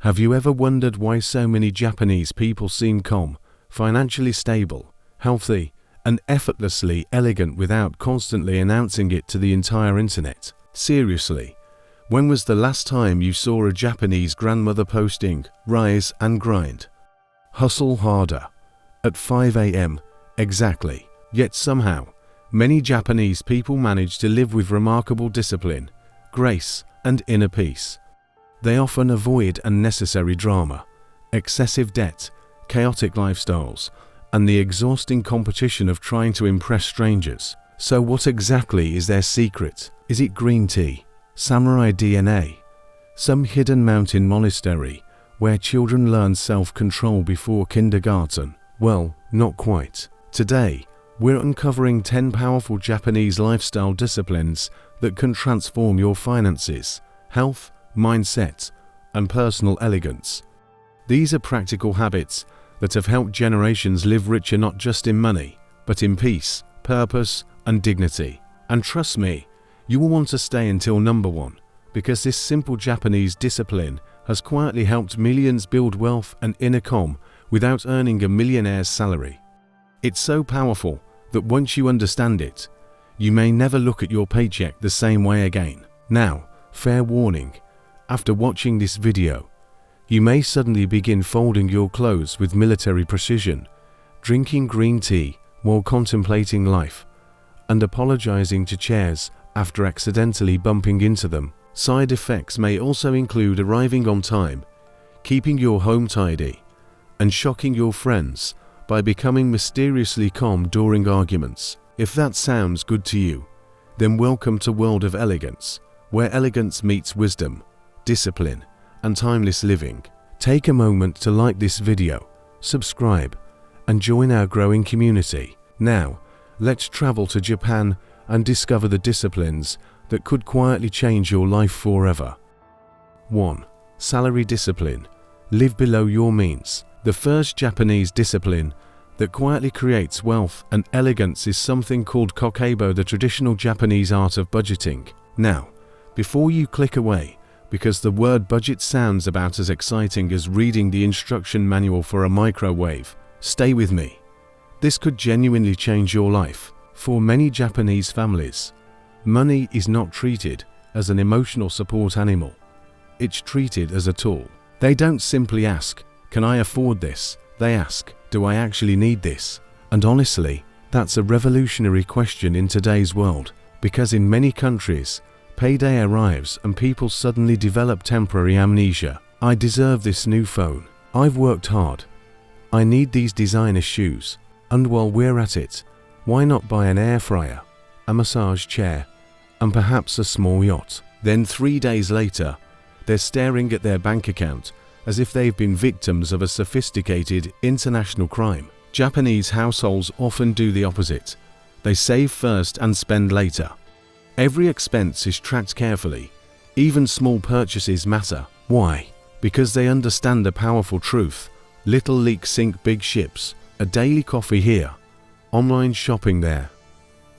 Have you ever wondered why so many Japanese people seem calm, financially stable, healthy, and effortlessly elegant without constantly announcing it to the entire internet? Seriously, when was the last time you saw a Japanese grandmother posting, "Rise and grind. Hustle harder. At 5 a.m. exactly"? Yet somehow, many Japanese people manage to live with remarkable discipline, grace, and inner peace. They often avoid unnecessary drama, excessive debt, chaotic lifestyles, and the exhausting competition of trying to impress strangers. So what exactly is their secret? Is it green tea, samurai DNA, some hidden mountain monastery where children learn self-control before kindergarten? Well, not quite. Today, we're uncovering 10 powerful Japanese lifestyle disciplines that can transform your finances, health, mindset, and personal elegance. These are practical habits that have helped generations live richer not just in money, but in peace, purpose, and dignity. And trust me, you will want to stay until number 1, because this simple Japanese discipline has quietly helped millions build wealth and inner calm without earning a millionaire's salary. It's so powerful that once you understand it, you may never look at your paycheck the same way again. Now, fair warning, after watching this video, you may suddenly begin folding your clothes with military precision, drinking green tea while contemplating life, and apologizing to chairs after accidentally bumping into them. Side effects may also include arriving on time, keeping your home tidy, and shocking your friends by becoming mysteriously calm during arguments. If that sounds good to you, then welcome to World of Elegance, where elegance meets wisdom, discipline, and timeless living. Take a moment to like this video, subscribe, and join our growing community. Now, let's travel to Japan and discover the disciplines that could quietly change your life forever. 1. Salary discipline. Live below your means. The first Japanese discipline that quietly creates wealth and elegance is something called Kakeibo, the traditional Japanese art of budgeting. Now, before you click away, because the word budget sounds about as exciting as reading the instruction manual for a microwave, stay with me. This could genuinely change your life. For many Japanese families, money is not treated as an emotional support animal. It's treated as a tool. They don't simply ask, "Can I afford this?" They ask, "Do I actually need this?" And honestly, that's a revolutionary question in today's world, because in many countries, payday arrives and people suddenly develop temporary amnesia. "I deserve this new phone. I've worked hard. I need these designer shoes." And while we're at it, why not buy an air fryer, a massage chair, and perhaps a small yacht? Then 3 days later, they're staring at their bank account as if they've been victims of a sophisticated international crime. Japanese households often do the opposite. They save first and spend later. Every expense is tracked carefully. Even small purchases matter. Why? Because they understand a powerful truth. Little leaks sink big ships. A daily coffee here, online shopping there,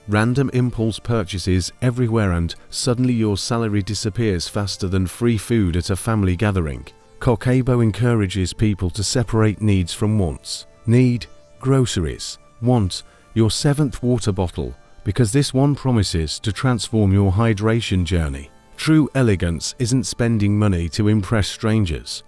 random impulse purchases everywhere, and suddenly your salary disappears faster than free food at a family gathering. Kakeibo encourages people to separate needs from wants. Need, groceries. Want, your 7th water bottle, because this one promises to transform your hydration journey. True elegance isn't spending money to impress strangers.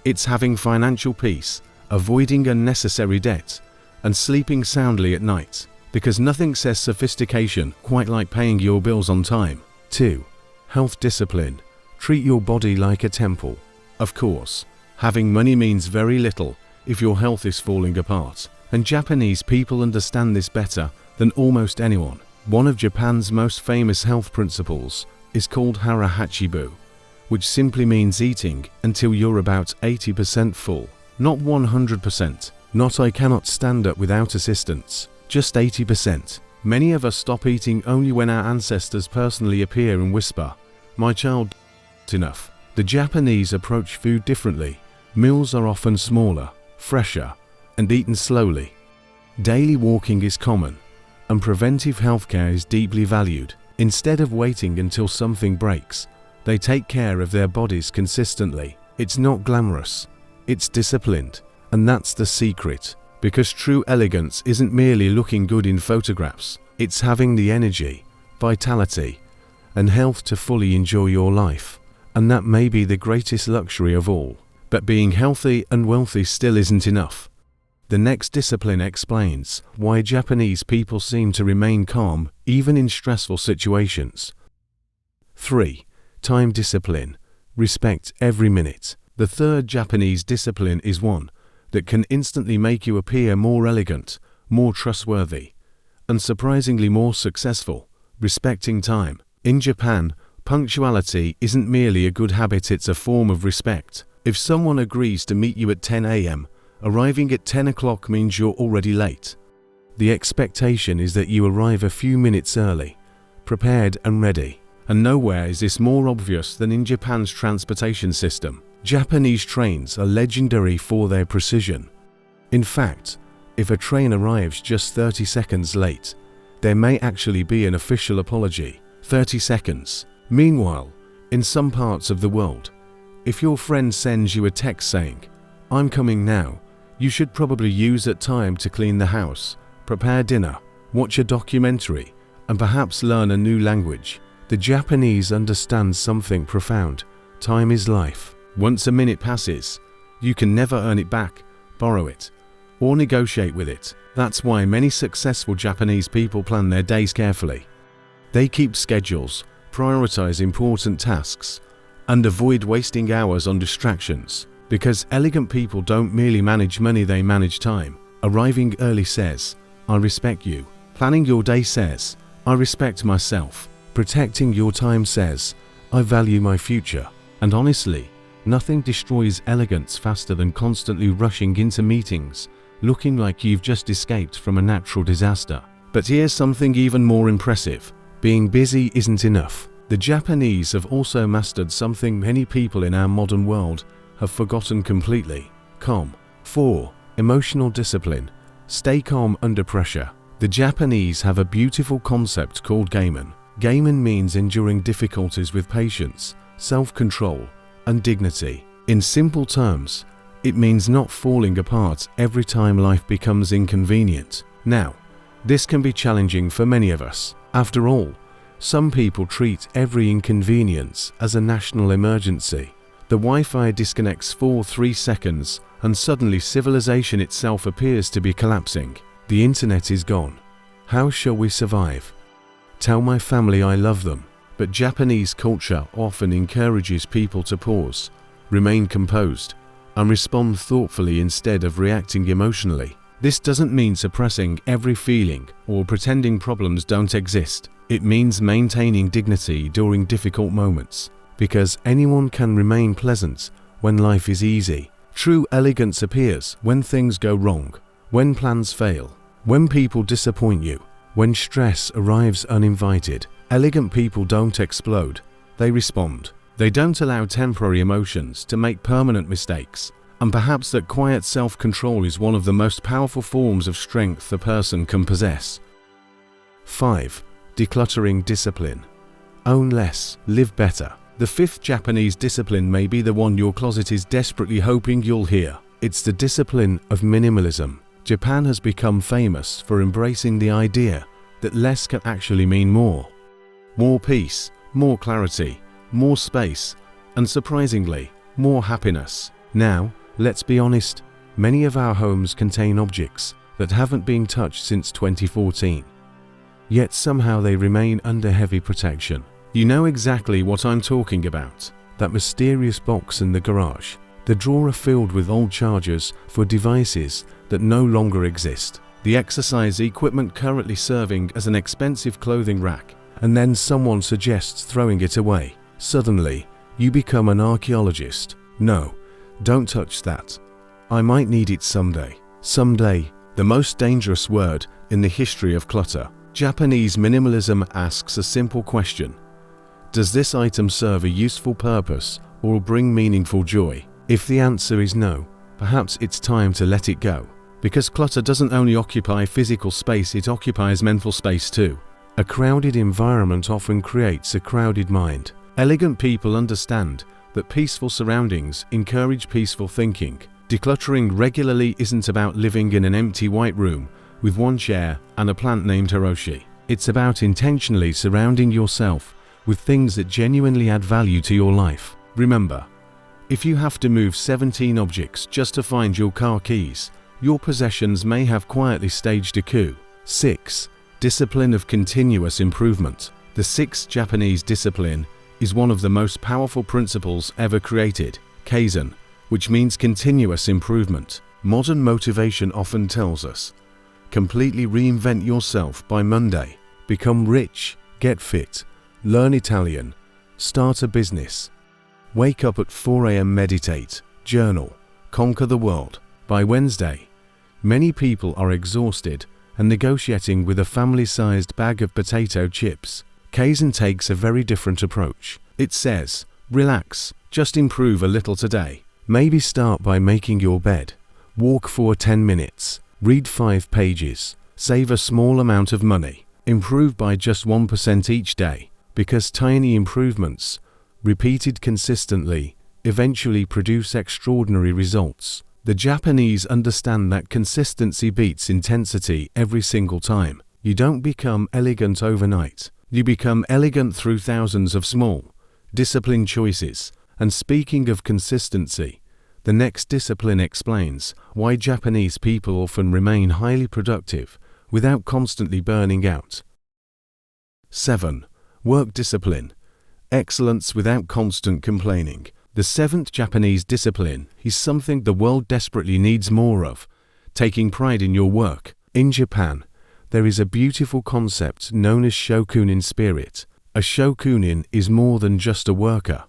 It's having financial peace, avoiding unnecessary debt, and sleeping soundly at night, because nothing says sophistication quite like paying your bills on time. 2. Health discipline. Treat your body like a temple. Of course, having money means very little if your health is falling apart, and Japanese people understand this better than almost anyone. One of Japan's most famous health principles is called Hara Hachi Bu, which simply means eating until you're about 80% full. Not 100%, not "I cannot stand up without assistance," just 80%. Many of us stop eating only when our ancestors personally appear and whisper, "My child, enough." The Japanese approach food differently. Meals are often smaller, fresher, and eaten slowly. Daily walking is common, and preventive healthcare is deeply valued. Instead of waiting until something breaks, they take care of their bodies consistently. It's not glamorous. It's disciplined. And that's the secret. Because true elegance isn't merely looking good in photographs. It's having the energy, vitality, and health to fully enjoy your life. And that may be the greatest luxury of all. But being healthy and wealthy still isn't enough. The next discipline explains why Japanese people seem to remain calm even in stressful situations. 3. Time discipline. Respect every minute. The third Japanese discipline is one that can instantly make you appear more elegant, more trustworthy, and surprisingly more successful. Respecting time. In Japan, punctuality isn't merely a good habit, it's a form of respect. If someone agrees to meet you at 10 a.m., arriving at 10 o'clock means you're already late. The expectation is that you arrive a few minutes early, prepared and ready. And nowhere is this more obvious than in Japan's transportation system. Japanese trains are legendary for their precision. In fact, if a train arrives just 30 seconds late, there may actually be an official apology. 30 seconds. Meanwhile, in some parts of the world, if your friend sends you a text saying, "I'm coming now," you should probably use that time to clean the house, prepare dinner, watch a documentary, and perhaps learn a new language. The Japanese understand something profound. Time is life. Once a minute passes, you can never earn it back, borrow it, or negotiate with it. That's why many successful Japanese people plan their days carefully. They keep schedules, prioritize important tasks, and avoid wasting hours on distractions. Because elegant people don't merely manage money, they manage time. Arriving early says, "I respect you." Planning your day says, "I respect myself." Protecting your time says, "I value my future." And honestly, nothing destroys elegance faster than constantly rushing into meetings, looking like you've just escaped from a natural disaster. But here's something even more impressive. Being busy isn't enough. The Japanese have also mastered something many people in our modern world have forgotten completely: calm. 4. Emotional discipline. Stay calm under pressure. The Japanese have a beautiful concept called Kaizen. Kaizen means enduring difficulties with patience, self-control, and dignity. In simple terms, it means not falling apart every time life becomes inconvenient. Now, this can be challenging for many of us. After all, some people treat every inconvenience as a national emergency. The Wi-Fi disconnects for 3 seconds, and suddenly civilization itself appears to be collapsing. The internet is gone. How shall we survive? Tell my family I love them. But Japanese culture often encourages people to pause, remain composed, and respond thoughtfully instead of reacting emotionally. This doesn't mean suppressing every feeling or pretending problems don't exist. It means maintaining dignity during difficult moments, because anyone can remain pleasant when life is easy. True elegance appears when things go wrong, when plans fail, when people disappoint you, when stress arrives uninvited. Elegant people don't explode, they respond. They don't allow temporary emotions to make permanent mistakes. And perhaps that quiet self-control is one of the most powerful forms of strength a person can possess. 5. Decluttering discipline. Own less, live better. The 5th Japanese discipline may be the one your closet is desperately hoping you'll hear. It's the discipline of minimalism. Japan has become famous for embracing the idea that less can actually mean more. More peace, more clarity, more space, and surprisingly, more happiness. Now, let's be honest, many of our homes contain objects that haven't been touched since 2014. Yet somehow they remain under heavy protection. You know exactly what I'm talking about. That mysterious box in the garage. The drawer filled with old chargers for devices that no longer exist. The exercise equipment currently serving as an expensive clothing rack. And then someone suggests throwing it away. Suddenly, you become an archaeologist. No, don't touch that. I might need it someday. Someday, the most dangerous word in the history of clutter. Japanese minimalism asks a simple question. Does this item serve a useful purpose or bring meaningful joy? If the answer is no, perhaps it's time to let it go. Because clutter doesn't only occupy physical space, it occupies mental space too. A crowded environment often creates a crowded mind. Elegant people understand that peaceful surroundings encourage peaceful thinking. Decluttering regularly isn't about living in an empty white room with one chair and a plant named Hiroshi. It's about intentionally surrounding yourself with things that genuinely add value to your life. Remember, if you have to move 17 objects just to find your car keys, your possessions may have quietly staged a coup. 6. Discipline of continuous improvement. The 6th Japanese discipline is one of the most powerful principles ever created, Kaizen, which means continuous improvement. Modern motivation often tells us, completely reinvent yourself by Monday, become rich, get fit, learn Italian, start a business. Wake up at 4 a.m., meditate, journal, conquer the world. By Wednesday, many people are exhausted and negotiating with a family-sized bag of potato chips. Kaizen takes a very different approach. It says, relax, just improve a little today. Maybe start by making your bed, walk for 10 minutes, read 5 pages, save a small amount of money, improve by just 1% each day, because tiny improvements, repeated consistently, eventually produce extraordinary results. The Japanese understand that consistency beats intensity every single time. You don't become elegant overnight. You become elegant through thousands of small, disciplined choices. And speaking of consistency, the next discipline explains why Japanese people often remain highly productive without constantly burning out. 7. Work discipline. Excellence without constant complaining. The 7th Japanese discipline is something the world desperately needs more of, taking pride in your work. In Japan, there is a beautiful concept known as Shokunin spirit. A Shokunin is more than just a worker.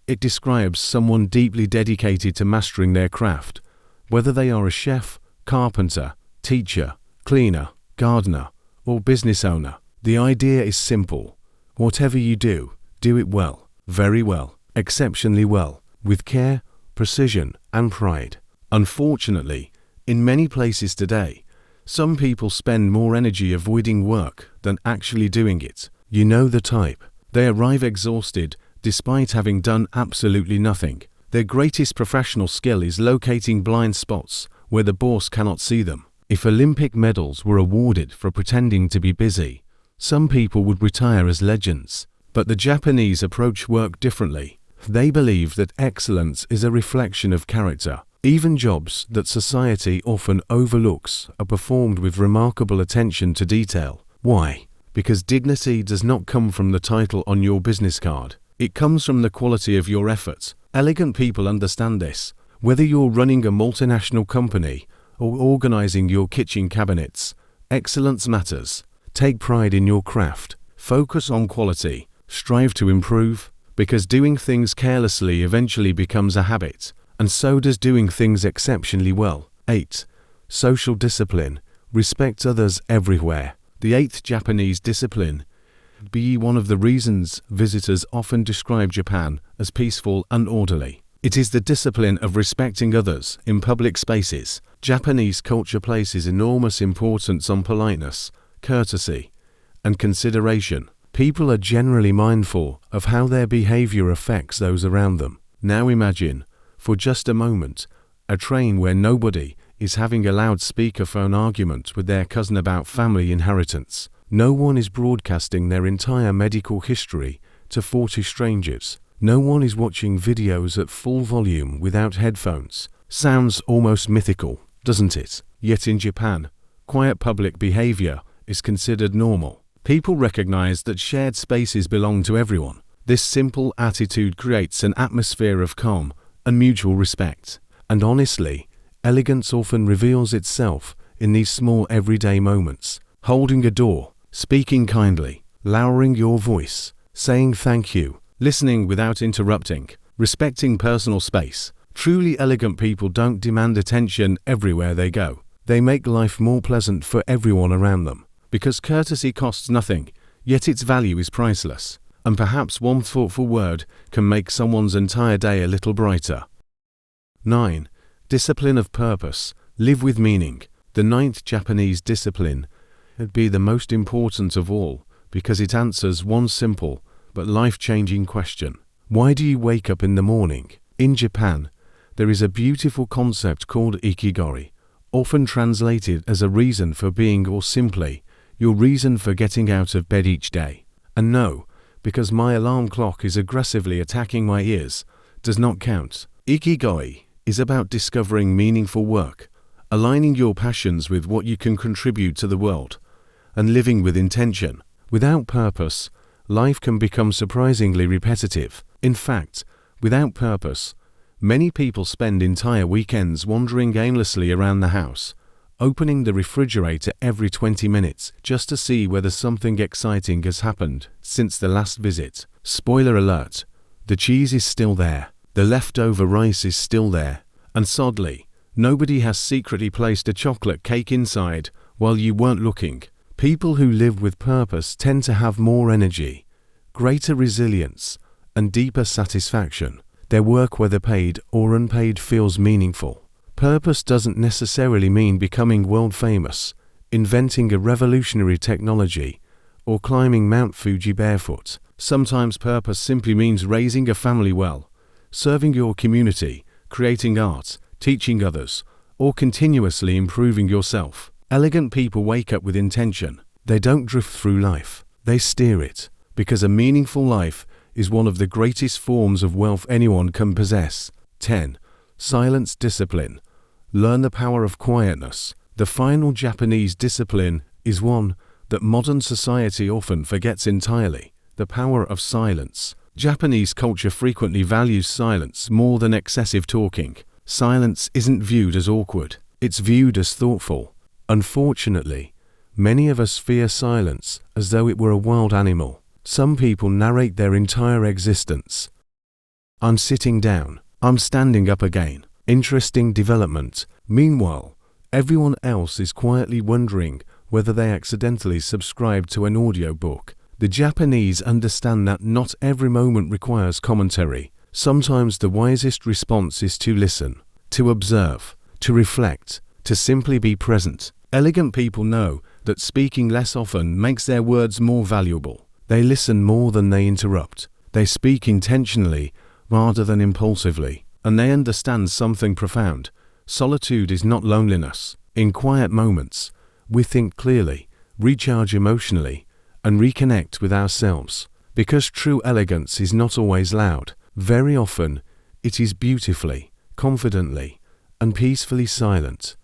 It describes someone deeply dedicated to mastering their craft, whether they are a chef, carpenter, teacher, cleaner, gardener, or business owner. The idea is simple. Whatever you do it well, very well, exceptionally well, with care, precision, and pride. Unfortunately, in many places today, some people spend more energy avoiding work than actually doing it. You know the type. They arrive exhausted despite having done absolutely nothing. Their greatest professional skill is locating blind spots where the boss cannot see them. If Olympic medals were awarded for pretending to be busy, some people would retire as legends. But the Japanese approach work differently. They believe that excellence is a reflection of character. Even jobs that society often overlooks are performed with remarkable attention to detail. Why? Because dignity does not come from the title on your business card. It comes from the quality of your efforts. Elegant people understand this. Whether you're running a multinational company or organizing your kitchen cabinets, excellence matters. Take pride in your craft. Focus on quality. Strive to improve, because doing things carelessly eventually becomes a habit, and so does doing things exceptionally well. 8. Social discipline. Respect others everywhere. The 8th Japanese discipline be one of the reasons visitors often describe Japan as peaceful and orderly. It is the discipline of respecting others in public spaces. Japanese culture places enormous importance on politeness, courtesy, and consideration. People are generally mindful of how their behavior affects those around them. Now imagine, for just a moment, a train where nobody is having a loud speakerphone argument with their cousin about family inheritance. No one is broadcasting their entire medical history to 40 strangers. No one is watching videos at full volume without headphones. Sounds almost mythical, doesn't it? Yet in Japan, quiet public behavior is considered normal. People recognize that shared spaces belong to everyone. This simple attitude creates an atmosphere of calm and mutual respect. And honestly, elegance often reveals itself in these small everyday moments. Holding a door, speaking kindly, lowering your voice, saying thank you, listening without interrupting, respecting personal space. Truly elegant people don't demand attention everywhere they go. They make life more pleasant for everyone around them. Because courtesy costs nothing, yet its value is priceless. And perhaps one thoughtful word can make someone's entire day a little brighter. 9. Discipline of purpose. Live with meaning. The 9th Japanese discipline would be the most important of all because it answers one simple but life-changing question. Why do you wake up in the morning? In Japan, there is a beautiful concept called Ikigai, often translated as a reason for being or simply your reason for getting out of bed each day. And no, because my alarm clock is aggressively attacking my ears, does not count. Ikigai is about discovering meaningful work, aligning your passions with what you can contribute to the world, and living with intention. Without purpose, life can become surprisingly repetitive. In fact, without purpose, many people spend entire weekends wandering aimlessly around the house, opening the refrigerator every 20 minutes just to see whether something exciting has happened since the last visit. Spoiler alert, the cheese is still there, the leftover rice is still there, and sadly, nobody has secretly placed a chocolate cake inside while you weren't looking. People who live with purpose tend to have more energy, greater resilience, and deeper satisfaction. Their work, whether paid or unpaid, feels meaningful. Purpose doesn't necessarily mean becoming world famous, inventing a revolutionary technology, or climbing Mount Fuji barefoot. Sometimes purpose simply means raising a family well, serving your community, creating art, teaching others, or continuously improving yourself. Elegant people wake up with intention. They don't drift through life, they steer it, because a meaningful life is one of the greatest forms of wealth anyone can possess. 10. Silence discipline. Learn the power of quietness. The final Japanese discipline is one that modern society often forgets entirely: the power of silence. Japanese culture frequently values silence more than excessive talking. Silence isn't viewed as awkward, it's viewed as thoughtful. Unfortunately, many of us fear silence as though it were a wild animal. Some people narrate their entire existence. I'm sitting down, I'm standing up again. Interesting development. Meanwhile, everyone else is quietly wondering whether they accidentally subscribed to an audiobook. The Japanese understand that not every moment requires commentary. Sometimes the wisest response is to listen, to observe, to reflect, to simply be present. Elegant people know that speaking less often makes their words more valuable. They listen more than they interrupt. They speak intentionally rather than impulsively. And they understand something profound. Solitude is not loneliness. In quiet moments, we think clearly, recharge emotionally, and reconnect with ourselves. Because true elegance is not always loud. Very often, it is beautifully, confidently, and peacefully silent.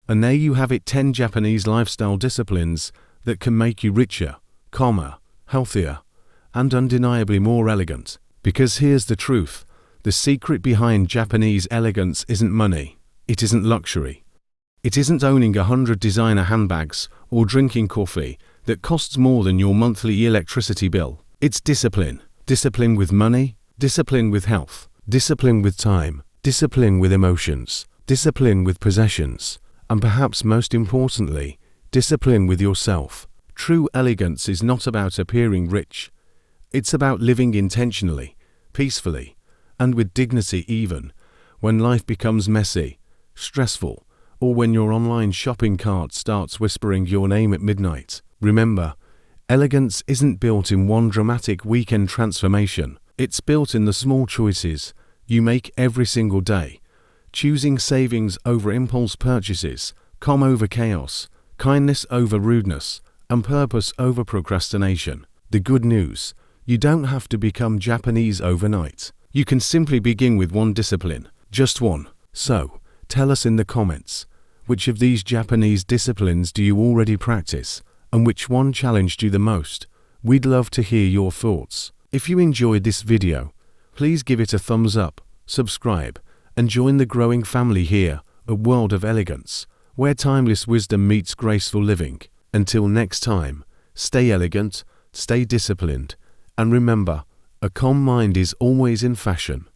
And there you have it, 10 Japanese lifestyle disciplines that can make you richer, calmer, healthier, and undeniably more elegant. Because here's the truth. The secret behind Japanese elegance isn't money. It isn't luxury. It isn't owning 100 designer handbags or drinking coffee that costs more than your monthly electricity bill. It's discipline. Discipline with money, discipline with health, discipline with time, discipline with emotions, discipline with possessions, and perhaps most importantly, discipline with yourself. True elegance is not about appearing rich. It's about living intentionally, peacefully, and with dignity, even when life becomes messy, stressful, or when your online shopping cart starts whispering your name at midnight. Remember, elegance isn't built in one dramatic weekend transformation. It's built in the small choices you make every single day, choosing savings over impulse purchases, calm over chaos, kindness over rudeness, and purpose over procrastination. The good news: you don't have to become Japanese overnight. You can simply begin with one discipline, just one. So, tell us in the comments, which of these Japanese disciplines do you already practice, and which one challenged you the most? We'd love to hear your thoughts. If you enjoyed this video, please give it a thumbs up, subscribe, and join the growing family here, a world of elegance, where timeless wisdom meets graceful living. Until next time, stay elegant, stay disciplined, and remember, a calm mind is always in fashion.